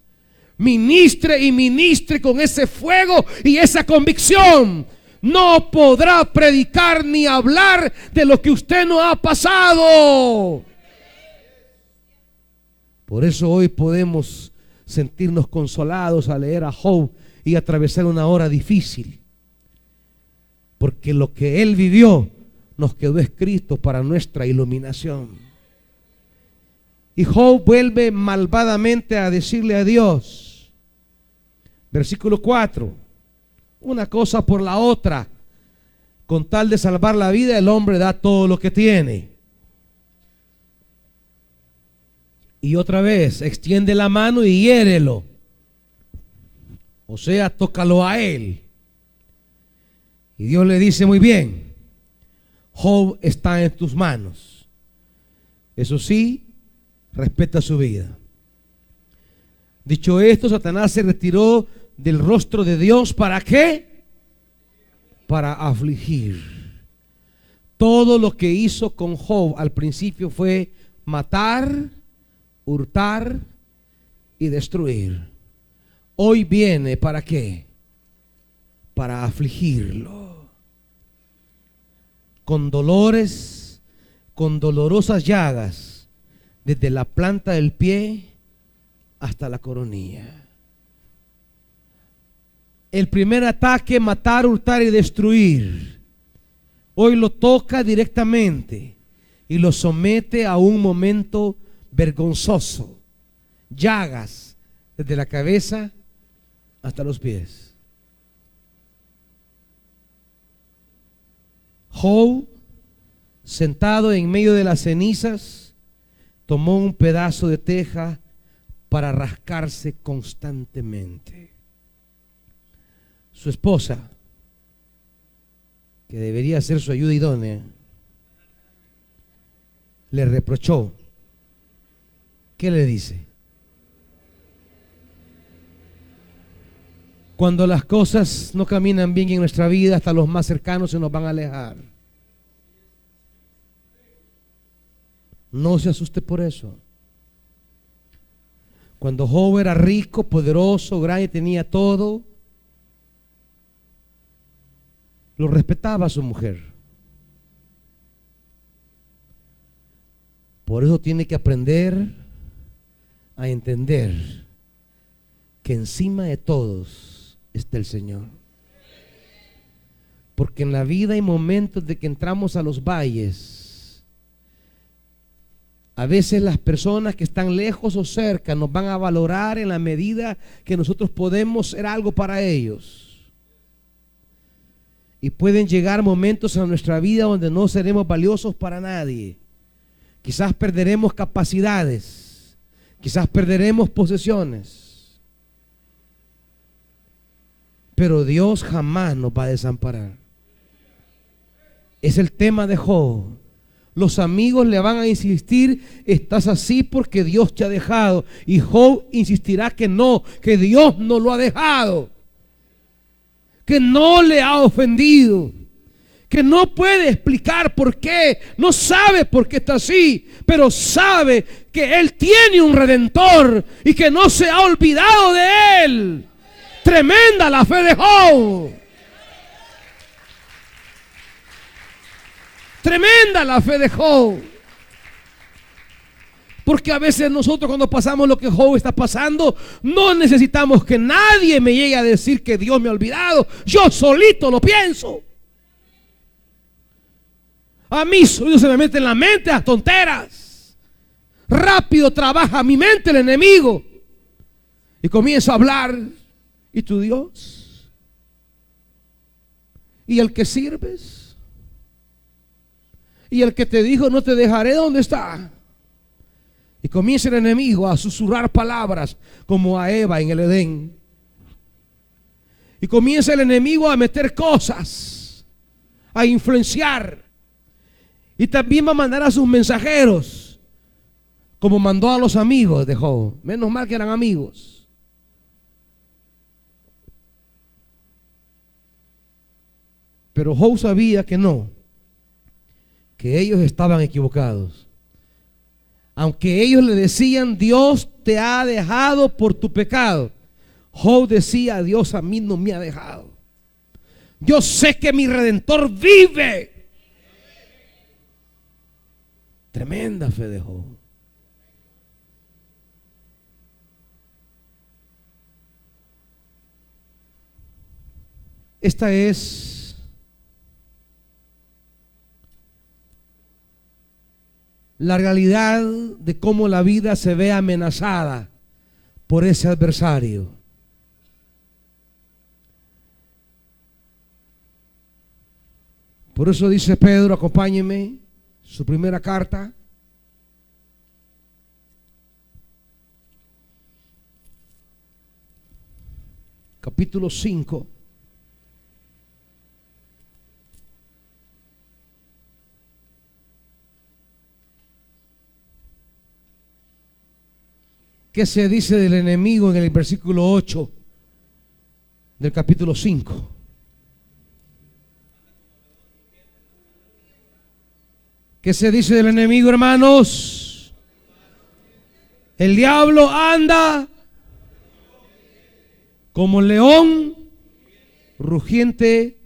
ministre y ministre con ese fuego y esa convicción. No podrá predicar ni hablar de lo que usted no ha pasado. Por eso hoy podemos sentirnos consolados al leer a Job y atravesar una hora difícil, porque lo que él vivió nos quedó escrito para nuestra iluminación. Y Job vuelve malvadamente a decirle a Dios, versículo 4, una cosa por la otra, con tal de salvar la vida el hombre da todo lo que tiene. Y otra vez extiende la mano y hiérelo, o sea, tócalo a él. Y Dios le dice: muy bien, Job está en tus manos. Eso sí, respeta su vida. Dicho esto, Satanás se retiró del rostro de Dios. ¿Para qué? Para afligir. Todo lo que hizo con Job al principio fue matar, hurtar y destruir. Hoy viene ¿para qué? Para afligirlo con dolores, con dolorosas llagas, desde la planta del pie hasta la coronilla. El primer ataque: matar, hurtar y destruir. Hoy lo toca directamente y lo somete a un momento vergonzoso. Llagas desde la cabeza hasta los pies. Job, sentado en medio de las cenizas, tomó un pedazo de teja, para rascarse constantemente. Su esposa, que debería ser su ayuda idónea, le reprochó. ¿Qué le dice? Cuando las cosas no caminan bien en nuestra vida, hasta los más cercanos se nos van a alejar. No se asuste por eso. Cuando Job era rico, poderoso, grande, tenía todo, lo respetaba a su mujer. Por eso tiene que aprender a entender que encima de todos está el Señor. Porque en la vida hay momentos de que entramos a los valles. A veces las personas que están lejos o cerca nos van a valorar en la medida que nosotros podemos ser algo para ellos. Y pueden llegar momentos en nuestra vida donde no seremos valiosos para nadie. Quizás perderemos capacidades, quizás perderemos posesiones, pero Dios jamás nos va a desamparar. Es el tema de Job. Los amigos le van a insistir, estás así porque Dios te ha dejado. Y Job insistirá que no, que Dios no lo ha dejado, que no le ha ofendido, que no puede explicar por qué, no sabe por qué está así, pero sabe que Él tiene un Redentor y que no se ha olvidado de Él. Tremenda la fe de Job. Tremenda la fe de Job. Porque a veces nosotros, cuando pasamos lo que Job está pasando, no necesitamos que nadie me llegue a decir que Dios me ha olvidado. Yo solito lo pienso. A mí solo se me mete en la mente las tonteras. Rápido trabaja mi mente el enemigo y comienza a hablar. ¿Y tu Dios? ¿Y el que sirves? Y el que te dijo no te dejaré, ¿dónde está? Y comienza el enemigo a susurrar palabras como a Eva en el Edén. Y comienza el enemigo a meter cosas, a influenciar. Y también va a mandar a sus mensajeros, como mandó a los amigos de Job. Menos mal que eran amigos. Pero Job sabía que no, que ellos estaban equivocados. Aunque ellos le decían, Dios te ha dejado por tu pecado, Job decía, Dios a mí no me ha dejado. Yo sé que mi Redentor vive. Tremenda fe de Job. Esta es la realidad de cómo la vida se ve amenazada por ese adversario. Por eso dice Pedro, acompáñeme, su primera carta. Capítulo 5. ¿Qué se dice del enemigo en el versículo 8 del capítulo 5? ¿Qué se dice del enemigo, hermanos? El diablo anda como león rugiente,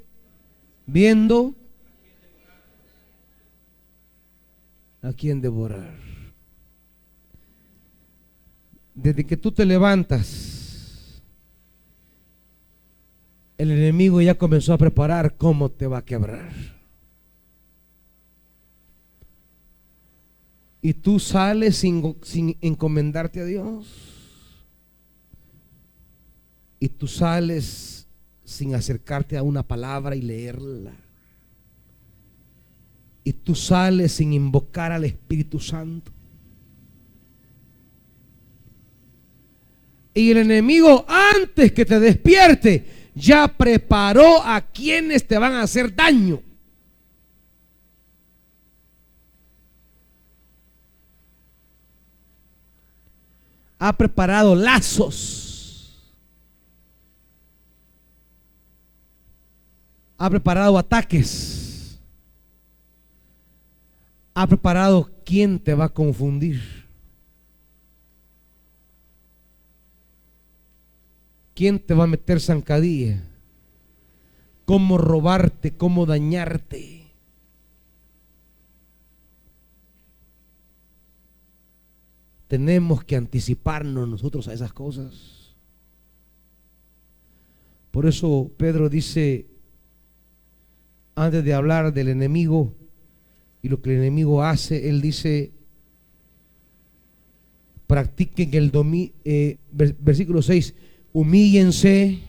viendo a quién devorar. Desde que tú te levantas, el enemigo ya comenzó a preparar cómo te va a quebrar. Y tú sales sin encomendarte a Dios. Y tú sales sin acercarte a una palabra y leerla. Y tú sales sin invocar al Espíritu Santo. Y el enemigo, antes que te despierte, ya preparó a quienes te van a hacer daño. Ha preparado lazos. Ha preparado ataques. Ha preparado quién te va a confundir. ¿Quién te va a meter zancadilla? ¿Cómo robarte? ¿Cómo dañarte? Tenemos que anticiparnos nosotros a esas cosas. Por eso Pedro dice, antes de hablar del enemigo y lo que el enemigo hace, él dice, practiquen el dominio, versículo 6, humíllense.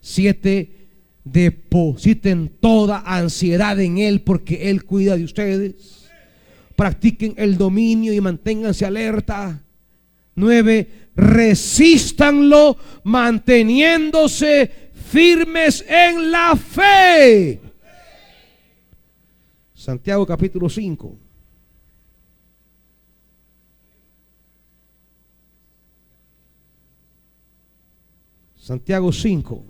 7, depositen toda ansiedad en Él porque Él cuida de ustedes. Practiquen el dominio y manténganse alerta. 9, resístanlo manteniéndose firmes en la fe. Santiago capítulo 5. Santiago 5.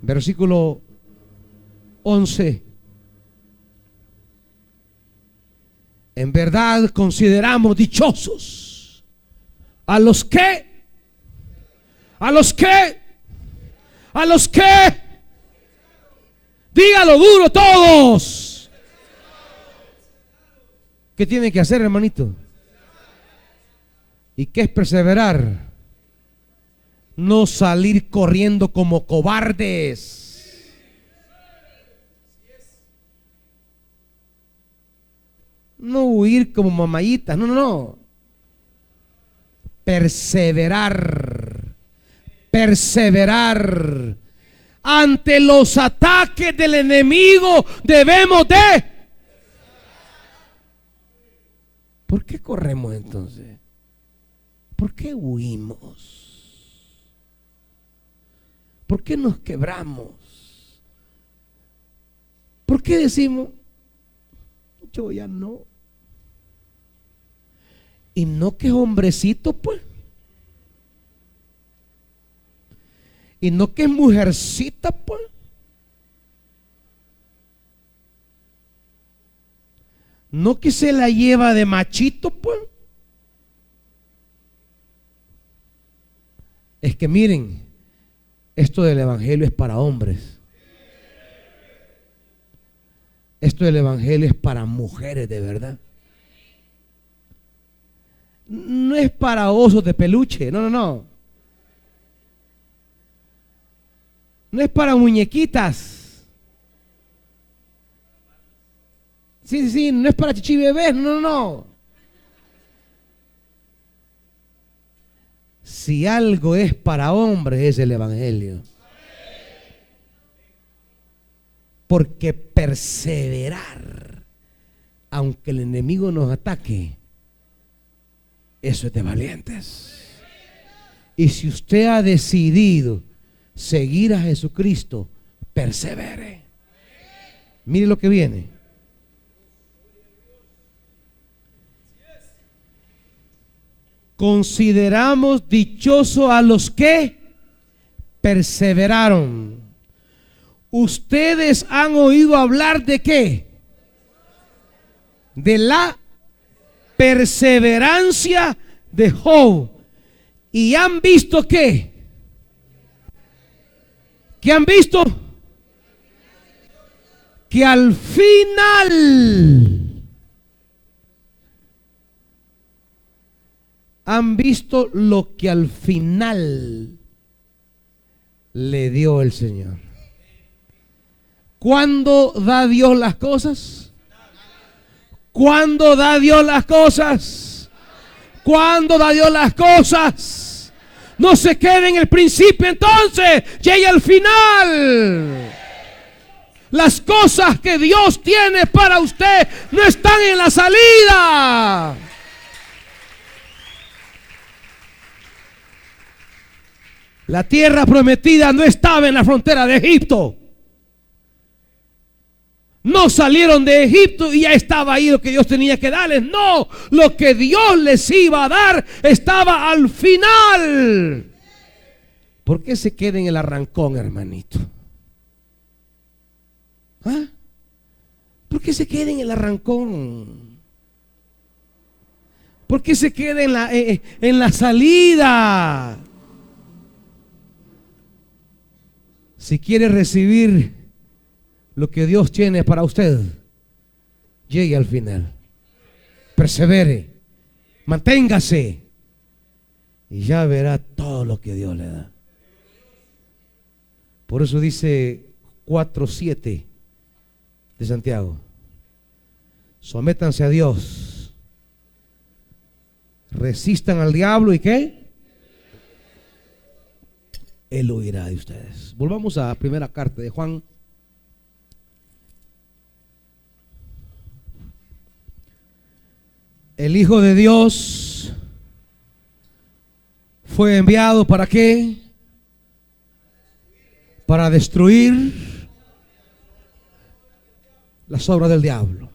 Versículo 11. En verdad consideramos dichosos a los que dígalo duro todos. ¿Qué tiene que hacer, hermanito? ¿Y qué es perseverar? No salir corriendo como cobardes. No huir como mamayitas. No. Perseverar. Perseverar. Ante los ataques del enemigo debemos de. ¿Por qué corremos entonces? ¿Por qué huimos? ¿Por qué nos quebramos? ¿Por qué decimos, yo ya no? Y no que es hombrecito, pues. Y no que es mujercita, pues. No que se la lleva de machito, pues. Es que miren, esto del evangelio es para hombres. Esto del evangelio es para mujeres de verdad. No es para osos de peluche, no. No es para muñequitas. Sí, no es para chichi bebés, no. Si algo es para hombres es el evangelio. Porque perseverar, aunque el enemigo nos ataque, eso es de valientes. Y si usted ha decidido seguir a Jesucristo, persevere. Mire lo que viene. Consideramos dichosos a los que perseveraron. Ustedes han oído hablar de qué? De la perseverancia de Job. ¿Y han visto qué? ¿Qué han visto? Que al final han visto lo que al final le dio el Señor. ¿Cuándo da Dios las cosas? ¿Cuándo da Dios las cosas? ¿Cuándo da Dios las cosas? No se quede en el principio, entonces llegue al final. Las cosas que Dios tiene para usted no están en la salida. La tierra prometida no estaba en la frontera de Egipto. No salieron de Egipto y ya estaba ahí lo que Dios tenía que darles. No, lo que Dios les iba a dar estaba al final. ¿Por qué se queda en el arrancón, hermanito? ¿Ah? ¿Por qué se queda en el arrancón? ¿Por qué se queda en la salida? Si quiere recibir lo que Dios tiene para usted, llegue al final. Persevere, manténgase y ya verá todo lo que Dios le da. Por eso dice 4:7 de Santiago: sométanse a Dios, resistan al diablo y ¿qué? Él huirá de ustedes. Volvamos a la primera carta de Juan. El Hijo de Dios fue enviado ¿para qué? Para destruir las obras del diablo.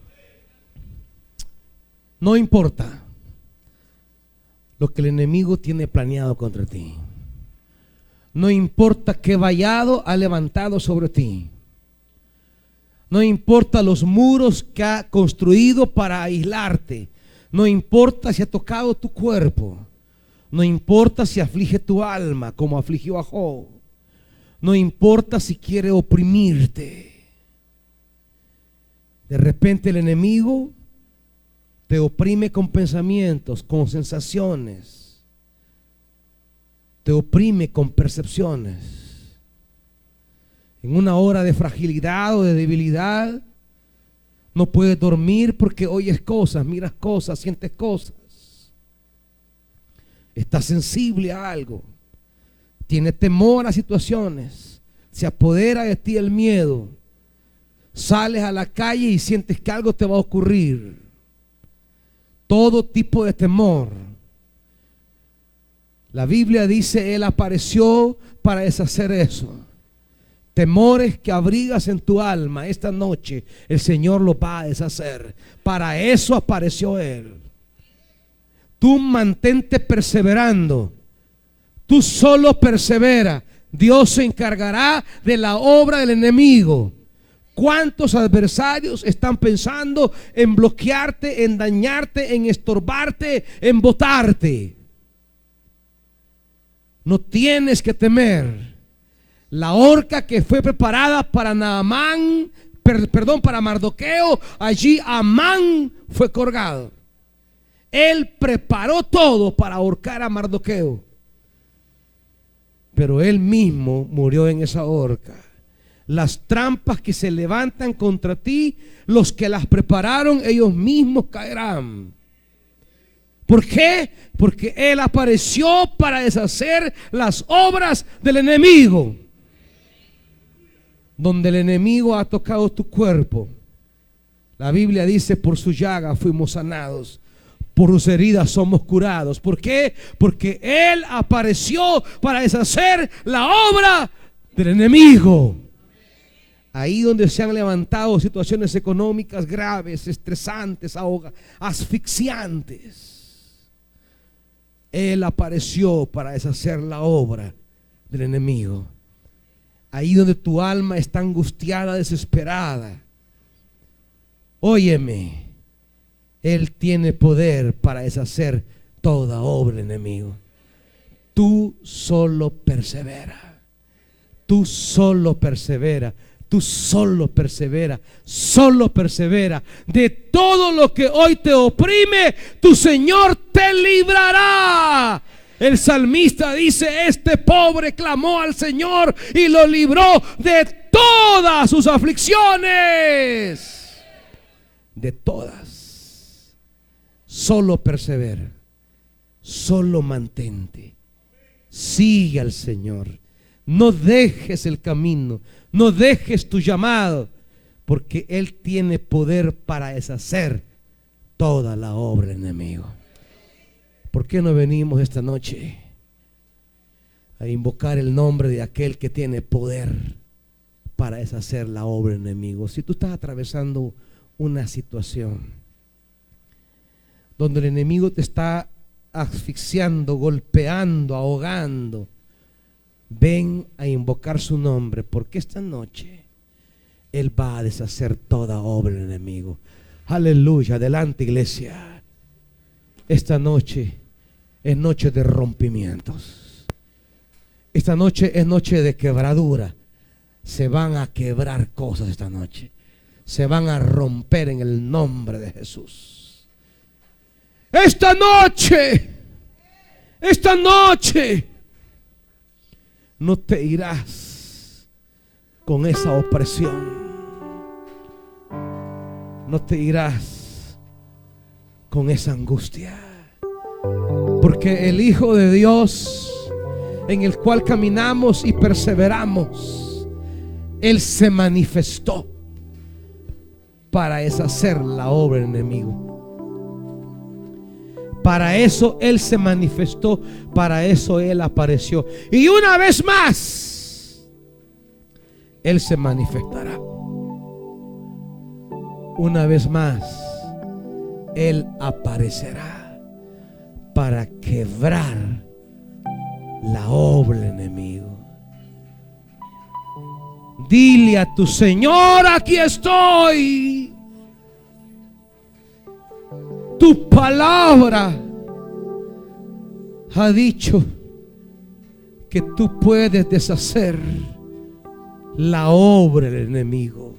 No importa lo que el enemigo tiene planeado contra ti. No importa qué vallado ha levantado sobre ti. No importa los muros que ha construido para aislarte. No importa si ha tocado tu cuerpo. No importa si aflige tu alma como afligió a Job. No importa si quiere oprimirte. De repente el enemigo te oprime con pensamientos, con sensaciones. Te oprime con percepciones. En una hora de fragilidad o de debilidad, no puedes dormir porque oyes cosas, miras cosas, sientes cosas. Estás sensible a algo. Tienes temor a situaciones. Se apodera de ti el miedo. Sales a la calle y sientes que algo te va a ocurrir. Todo tipo de temor. La Biblia dice, Él apareció para deshacer eso. Temores que abrigas en tu alma, esta noche el Señor lo va a deshacer. Para eso apareció Él. Tú mantente perseverando. Tú solo persevera. Dios se encargará de la obra del enemigo. ¿Cuántos adversarios están pensando en bloquearte, en dañarte, en estorbarte, en botarte? No tienes que temer. La horca que fue preparada para Naamán, para Mardoqueo, allí Amán fue colgado. Él preparó todo para ahorcar a Mardoqueo, pero él mismo murió en esa horca. Las trampas que se levantan contra ti, los que las prepararon, ellos mismos caerán. ¿Por qué? Porque Él apareció para deshacer las obras del enemigo. Donde el enemigo ha tocado tu cuerpo, la Biblia dice, por su llaga fuimos sanados, por sus heridas somos curados. ¿Por qué? Porque Él apareció para deshacer la obra del enemigo. Ahí donde se han levantado situaciones económicas graves, estresantes, asfixiantes, Él apareció para deshacer la obra del enemigo. Ahí donde tu alma está angustiada, desesperada, óyeme, Él tiene poder para deshacer toda obra del enemigo. Tú solo persevera. Tú solo persevera. Tú solo persevera. Solo persevera. De todo lo que hoy te oprime, tu Señor te librará. El salmista dice, este pobre clamó al Señor y lo libró de todas sus aflicciones. De todas. Solo persevera. Solo mantente. Sigue al Señor. No dejes el camino. No dejes tu llamado. porque Él tiene poder para deshacer toda la obra del enemigo. ¿Por qué no venimos esta noche a invocar el nombre de aquel que tiene poder para deshacer la obra del enemigo? Si tú estás atravesando una situación donde el enemigo te está asfixiando, golpeando, ahogando, ven a invocar su nombre, porque esta noche Él va a deshacer toda obra del enemigo. Aleluya, adelante, iglesia. Esta noche es noche de rompimientos. Esta noche es noche de quebradura. Se van a quebrar cosas esta noche. Se van a romper en el nombre de Jesús. Esta noche no te irás con esa opresión. No te irás con esa angustia. Porque el Hijo de Dios, en el cual caminamos y perseveramos, Él se manifestó para deshacer la obra del enemigo. Para eso Él se manifestó, para eso Él apareció. Y una vez más, Él se manifestará. Una vez más, Él aparecerá para quebrar la obra del enemigo. Dile a tu Señor: aquí estoy. Tu palabra ha dicho que tú puedes deshacer la obra del enemigo.